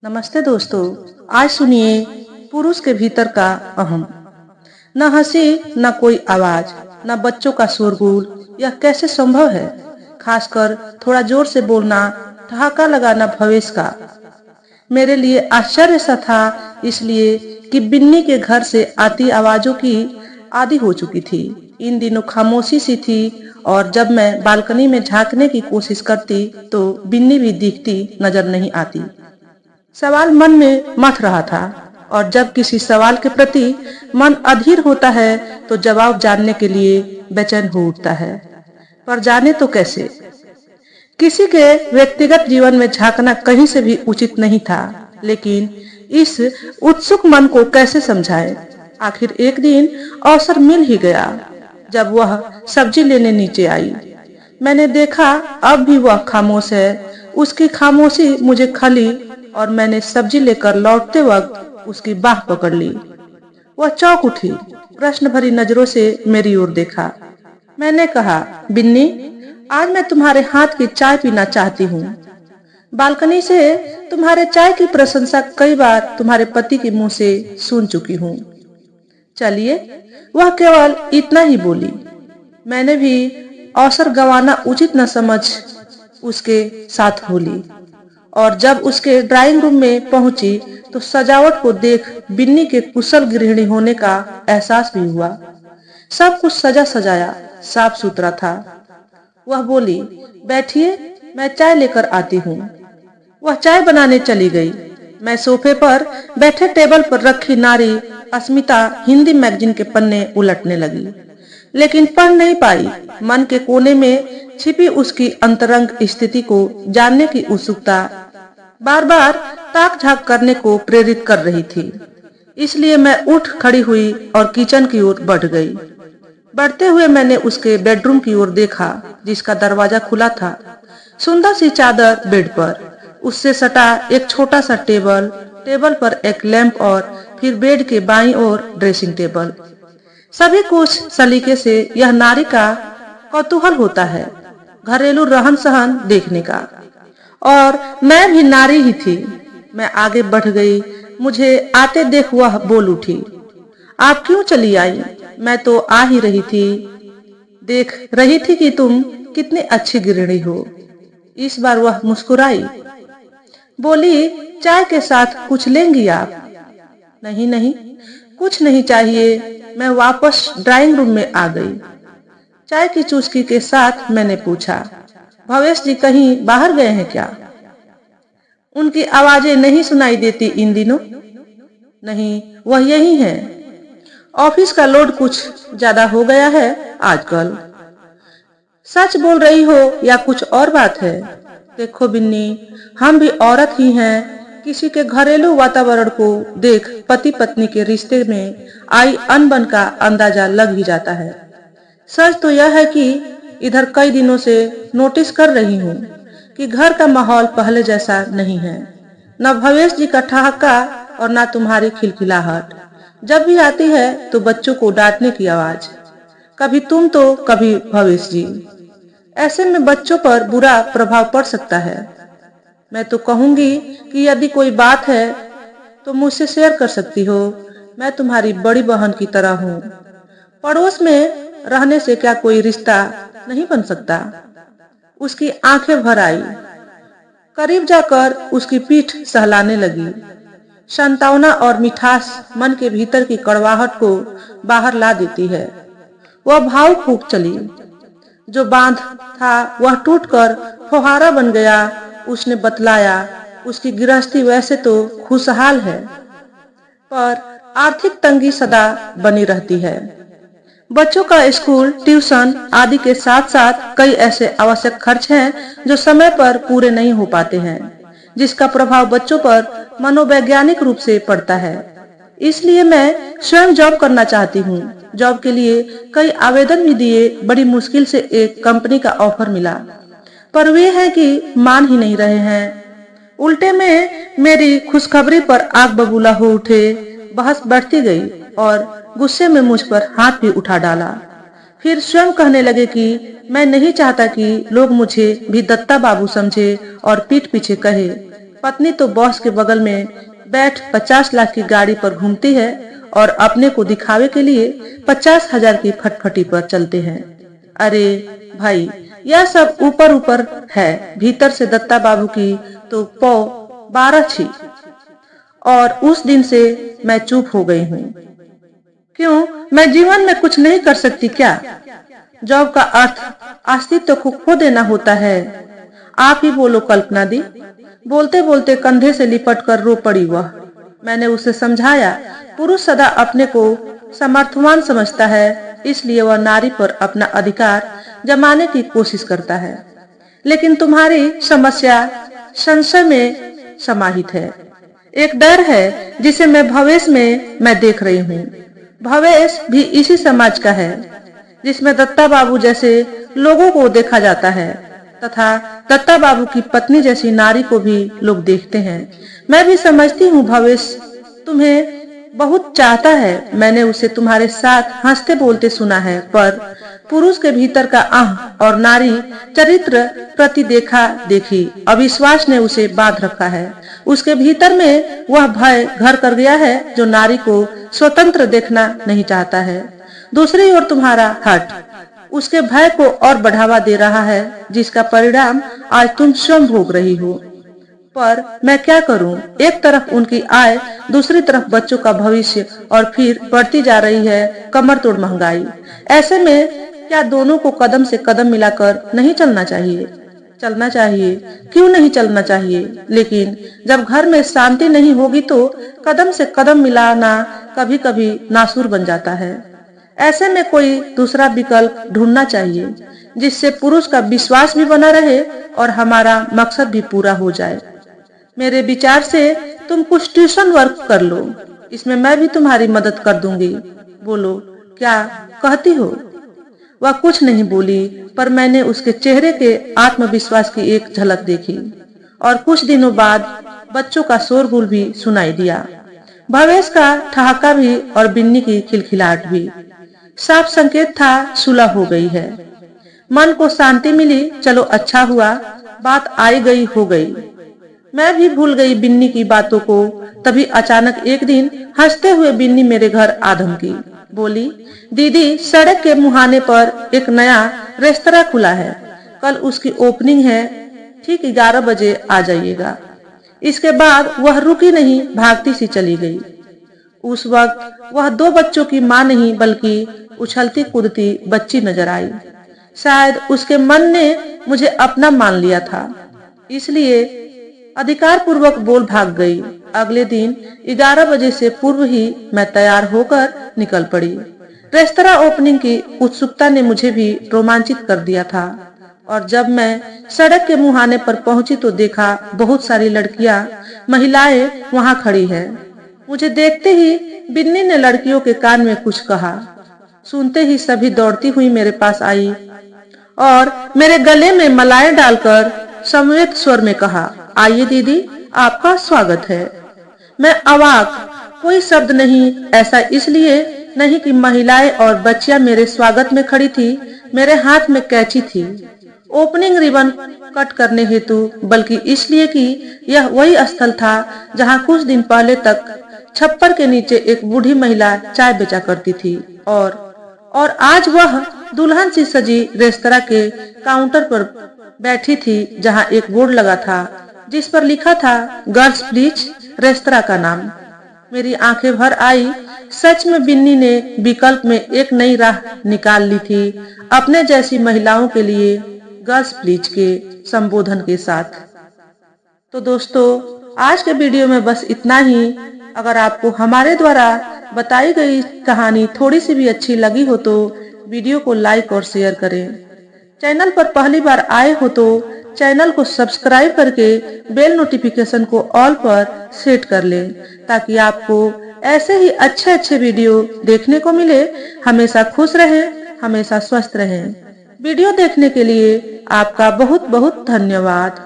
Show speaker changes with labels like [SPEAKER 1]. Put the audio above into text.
[SPEAKER 1] नमस्ते दोस्तों। आज सुनिए पुरुष के भीतर का अहम। न हंसी, न कोई आवाज, न बच्चों का शोरगुल। यह कैसे संभव है? खासकर थोड़ा जोर से बोलना, ठहाका लगाना भवेश का। मेरे लिए आश्चर्य सा था, इसलिए कि बिन्नी के घर से आती आवाजों की आदी हो चुकी थी। इन दिनों खामोशी सी थी और जब मैं बालकनी में झांकने की कोशिश करती तो बिन्नी भी दिखती नजर नहीं आती। सवाल मन में मथ रहा था और जब किसी सवाल के प्रति मन अधीर होता है तो जवाब जानने के लिए बेचैन हो उठता है। पर जाने तो कैसे? किसी के व्यक्तिगत जीवन में झांकना कहीं से भी उचित नहीं था, लेकिन इस उत्सुक मन को कैसे समझाए? आखिर एक दिन अवसर मिल ही गया जब वह सब्जी लेने नीचे आई। मैंने देखा अब भी वह खामोश है। उसकी खामोशी मुझे खली और मैंने सब्जी लेकर लौटते वक्त उसकी बाह पकड़ ली। वह चौंक उठी, प्रश्न भरी नजरों से मेरी ओर देखा। मैंने कहा, बिन्नी, आज मैं तुम्हारे हाथ की चाय पीना चाहती हूँ। बालकनी से तुम्हारे चाय की प्रशंसा कई बार तुम्हारे पति के मुंह से सुन चुकी हूँ। चलिए। वह केवल इतना ही बोली। मैंने भी अवसर गंवाना उचित न समझ उसके साथ बोली और जब उसके ड्राइंग रूम में पहुंची तो सजावट को देख बिन्नी के कुशल गृहिणी होने का एहसास भी हुआ। सब कुछ सजा सजाया, साफ सुथरा था। वह बोली, बैठिए, मैं चाय लेकर आती हूँ। वह चाय बनाने चली गई। मैं सोफे पर बैठे टेबल पर रखी नारी अस्मिता हिंदी मैगजीन के पन्ने उलटने लगी, लेकिन पढ़ नहीं पाई। मन के कोने में छिपी उसकी अंतरंग स्थिति को जानने की उत्सुकता बार बार ताक झाक करने को प्रेरित कर रही थी। इसलिए मैं उठ खड़ी हुई और किचन की ओर बढ़ गई। बढ़ते हुए मैंने उसके बेडरूम की ओर देखा, जिसका दरवाजा खुला था। सुंदर सी चादर बेड पर, उससे सटा एक छोटा सा टेबल, टेबल पर एक लैंप और फिर बेड के बाईं ओर ड्रेसिंग टेबल। सभी कुछ सलीके से यह नारी का कौतूहल होता है, घरेलू रहन सहन देखने का। और मैं भी नारी ही थी। मैं आगे बढ़ गई। मुझे आते देख वह बोल उठी, आप क्यों चली आई? मैं तो आ ही रही थी। देख रही थी कि तुम कितनी अच्छी गृहिणी हो। इस बार वह मुस्कुराई, बोली, चाय के साथ कुछ लेंगी आप? नहीं नहीं, कुछ नहीं चाहिए। मैं वापस ड्राइंग रूम में आ गई। चाय की चुस्की के साथ मैंने पूछा, भवेश जी कहीं बाहर गए हैं क्या? उनकी आवाजें नहीं सुनाई देती इन दिनों? नहीं, वह यही हैं। ऑफिस का लोड कुछ ज्यादा हो गया है आजकल। सच बोल रही हो या कुछ और बात है? देखो बिन्नी, हम भी औरत ही हैं। किसी के घरेलू वातावरण को देख पति पत्नी के रिश्ते में आई अनबन का अंदाजा लग ही जाता है। सच तो यह है कि इधर कई दिनों से नोटिस कर रही हूँ कि घर का माहौल पहले जैसा नहीं है। न भवेश जी का ठहाका और न तुम्हारी खिलखिलाहट। जब भी आती है तो बच्चों को डांटने की आवाज, कभी तुम तो कभी भवेश जी। ऐसे में बच्चों पर बुरा प्रभाव पड़ सकता है। मैं तो कहूंगी कि यदि कोई बात है तो मुझसे शेयर कर सकती हो। मैं तुम्हारी बड़ी बहन की तरह हूँ। पड़ोस में रहने से क्या कोई रिश्ता नहीं बन सकता? उसकी आंखें भर आई। करीब जाकर उसकी पीठ सहलाने लगी। संतावना और मिठास मन के भीतर की कड़वाहट को बाहर ला देती है। वह भावुक हो चली। जो बांध था वह टूटकर फुहारा बन गया। उसने बतलाया, उसकी गृहस्थी वैसे तो खुशहाल है, पर आर्थिक तंगी सदा बनी रहती है। बच्चों का स्कूल, ट्यूशन आदि के साथ साथ कई ऐसे आवश्यक खर्च हैं जो समय पर पूरे नहीं हो पाते हैं, जिसका प्रभाव बच्चों पर मनोवैज्ञानिक रूप से पड़ता है। इसलिए मैं स्वयं जॉब करना चाहती हूँ। जॉब के लिए कई आवेदन भी दिए। बड़ी मुश्किल से एक कंपनी का ऑफर मिला, पर वे हैं कि मान ही नहीं रहे हैं। उल्टे में मेरी खुशखबरी पर आग बबूला हो उठे। बहस बढ़ती गई और गुस्से में मुझ पर हाथ भी उठा डाला। फिर स्वयं कहने लगे कि मैं नहीं चाहता कि लोग मुझे भी दत्ता बाबू समझे और पीठ पीछे कहे पत्नी तो बॉस के बगल में बैठ 50 लाख की गाड़ी पर घूमती है और अपने को दिखावे के लिए 50,000 की फटफटी पर चलते हैं। अरे भाई, यह सब ऊपर ऊपर है, भीतर से दत्ता बाबू की तो पौ 12 छी। और उस दिन से मैं चुप हो गई हूँ। क्यों, मैं जीवन में कुछ नहीं कर सकती क्या? जॉब का अर्थ अस्तित्व को खो देना होता है। आप ही बोलो कल्पना दी। बोलते बोलते कंधे से लिपट कर रो पड़ी वह। मैंने उसे समझाया, पुरुष सदा अपने को समर्थवान समझता है, इसलिए वह नारी पर अपना अधिकार जमाने की कोशिश करता है। लेकिन तुम्हारी समस्या संशय में समाहित है। एक डर है जिसे मैं भवेश में देख रही हूँ। भवेश भी इसी समाज का है जिसमें दत्ता बाबू जैसे लोगों को देखा जाता है तथा दत्ता बाबू की पत्नी जैसी नारी को भी लोग देखते हैं। मैं भी समझती हूँ भवेश तुम्हें बहुत चाहता है। मैंने उसे तुम्हारे साथ हंसते बोलते सुना है, पर पुरुष के भीतर का आह और नारी चरित्र प्रति देखा देखी अविश्वास ने उसे बांध रखा है। उसके भीतर में वह भय घर कर गया है जो नारी को स्वतंत्र देखना नहीं चाहता है। दूसरी ओर तुम्हारा हट उसके भय को और बढ़ावा दे रहा है, जिसका परिणाम आज तुम स्वयं भोग रही हो। पर मैं क्या करूं? एक तरफ उनकी आय, दूसरी तरफ बच्चों का भविष्य और फिर बढ़ती जा रही है कमर तोड़ महंगाई। ऐसे में क्या दोनों को कदम से कदम मिलाकर नहीं चलना चाहिए? चलना चाहिए, क्यों नहीं चलना चाहिए? लेकिन जब घर में शांति नहीं होगी तो कदम से कदम मिलाना कभी कभी नासुर बन जाता है। ऐसे में कोई दूसरा विकल्प ढूंढना चाहिए जिससे पुरुष का विश्वास भी बना रहे और हमारा मकसद भी पूरा हो जाए। मेरे विचार से तुम कुछ ट्यूशन वर्क कर लो, इसमें मैं भी तुम्हारी मदद कर दूंगी। बोलो, क्या कहती हो? वह कुछ नहीं बोली, पर मैंने उसके चेहरे के आत्मविश्वास की एक झलक देखी और कुछ दिनों बाद बच्चों का शोरगुल भी सुनाई दिया। भवेश का ठहाका भी और बिन्नी की खिलखिलाहट भी साफ संकेत था सुलह हो गई है। मन को शांति मिली। चलो अच्छा हुआ, बात आई गई हो गई। मैं भी भूल गई बिन्नी की बातों को। तभी अचानक एक दिन हंसते हुए बिन्नी मेरे घर आ धमकी। बोली, दीदी सड़क के मुहाने पर एक नया रेस्तरां खुला है, कल उसकी ओपनिंग है, ठीक 11 बजे आ जाइएगा। इसके बाद वह रुकी नहीं, भागती सी चली गई। उस वक्त वह 2 बच्चों की मां नहीं बल्कि उछलती कूदती बच्ची नजर आई। शायद उसके मन ने मुझे अपना मान लिया था, इसलिए अधिकार पूर्वक बोल भाग गई। अगले दिन 11 बजे से पूर्व ही मैं तैयार होकर निकल पड़ी। रेस्तरां ओपनिंग की उत्सुकता ने मुझे भी रोमांचित कर दिया था और जब मैं सड़क के मुहाने पर पहुंची तो देखा बहुत सारी लड़कियां, महिलाएं वहां खड़ी है। मुझे देखते ही बिन्नी ने लड़कियों के कान में कुछ कहा। सुनते ही सभी दौड़ती हुई मेरे पास आई और मेरे गले में मलाई डालकर समवेत स्वर में कहा, आइए दीदी, आपका स्वागत है। मैं अवाक, कोई शब्द नहीं। ऐसा इसलिए नहीं कि महिलाएं और बच्चियां मेरे स्वागत में खड़ी थी, मेरे हाथ में कैंची थी ओपनिंग रिबन कट करने हेतु, बल्कि इसलिए कि यह वही स्थल था जहां कुछ दिन पहले तक छप्पर के नीचे एक बूढ़ी महिला चाय बेचा करती थी और आज वह दुल्हन सी सजी रेस्तरां के काउंटर पर बैठी थी, जहां एक बोर्ड लगा था जिस पर लिखा था गर्ल्स प्लीज, रेस्तरां का नाम। मेरी आंखें भर आई। सच में बिन्नी ने विकल्प में एक नई राह निकाल ली थी अपने जैसी महिलाओं के लिए, गर्ल्स प्लीज के संबोधन के साथ। तो दोस्तों, आज के वीडियो में बस इतना ही। अगर आपको हमारे द्वारा बताई गई कहानी थोड़ी सी भी अच्छी लगी हो तो वीडियो को लाइक और शेयर करें। चैनल पर पहली बार आए हो तो चैनल को सब्सक्राइब करके बेल नोटिफिकेशन को ऑल पर सेट कर लें, ताकि आपको ऐसे ही अच्छे वीडियो देखने को मिले। हमेशा खुश रहें, हमेशा स्वस्थ रहें। वीडियो देखने के लिए आपका बहुत बहुत धन्यवाद।